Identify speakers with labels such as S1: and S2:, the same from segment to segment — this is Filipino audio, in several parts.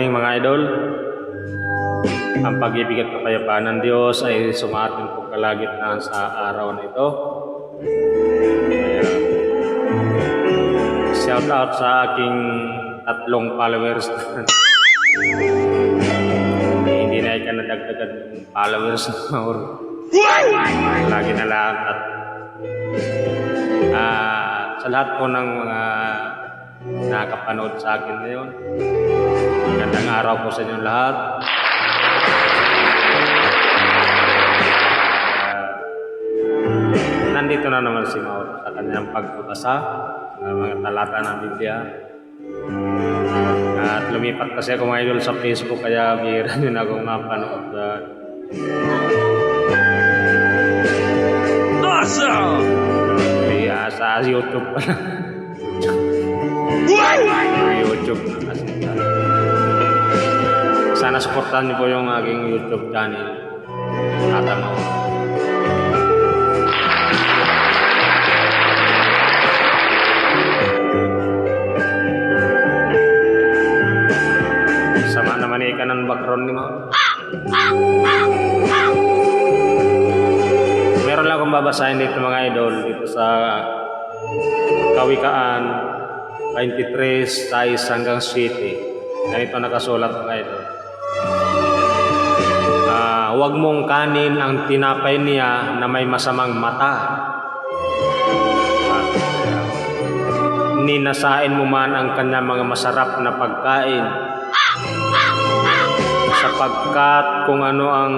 S1: morning mga idol. Ang pag-ibig at kapayapaan ng Diyos ay sumatin po kalagitnaan sa araw na ito. Shout out sa aking 3 followers. Hindi na ika nadagdagan ng followers or lagi na lahat. Sa lahat po ng mga nakapanood sa akin ngayon, magandang araw po sa inyong lahat. Nandito na naman si Mauro sa kanyang pagbabasa ng mga talata ng Biblia. At lumipat kasi ako mga idol sa Facebook, kaya bihira nyo na akong mapanood.
S2: Awesome!
S1: Kaya sa YouTube pa lang. YouTube na kasi. Sana supportan niyo po yung aking YouTube channel. Tatanaw. Sama naman ikan ng background ni Mauro. Meron lang akong babasahin dito mga idol, dito sa Kawikaan 23, 6 hanggang 7. Ganito nakasulat mga idol. Huwag mong kanin ang tinapay niya na may masamang mata. Ninasain mo man ang kanyang mga masarap na pagkain. Sapagkat kung ano ang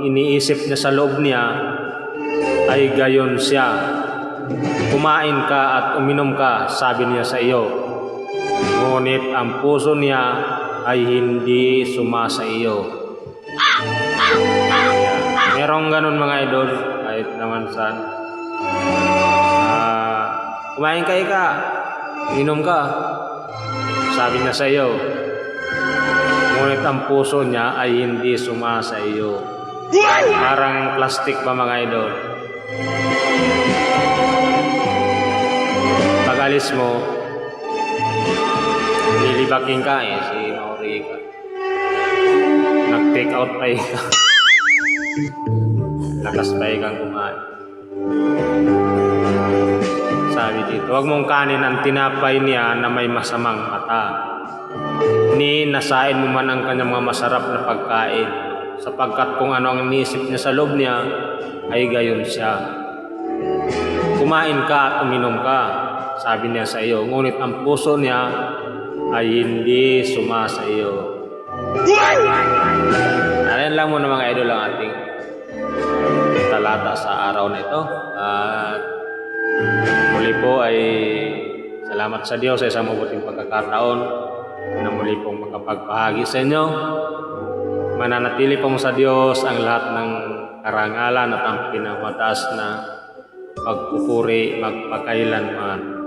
S1: iniisip niya sa loob niya, ay gayon siya. Kumain ka at uminom ka, sabi niya sa iyo. Ngunit ang puso niya ay hindi sumasa iyo. Merong ganun mga idol, kahit naman saan. Kumain ka ika, uminom ka, sabi niya sa iyo. Ngunit ang puso niya ay hindi sumasa iyo. Parang plastic ba mga idol? Pag-alis mo, lilibaking ka si Mauri ka. Nag-take out pa ka. Lakas pa kang kumain. Sabi dito, huwag mong kanin ang tinapay niya na may masamang mata. Nasain mo man ang kanyang mga masarap na pagkain. Sapagkat kung ano ang iniisip niya sa loob niya, ay gayon siya. Kumain ka at uminom ka, sabi niya sa iyo. Ngunit ang puso niya ay hindi sumasa iyo. Ayan lang muna mga idol ang ating talata sa araw na ito. Muli po ay salamat sa Diyos sa isang mabuting pagkakataon na muli pong makapagpahagi sa inyo. Mananatili po sa Diyos ang lahat ng karangalan at ang pinamataas na pagpupuri magpakailanman.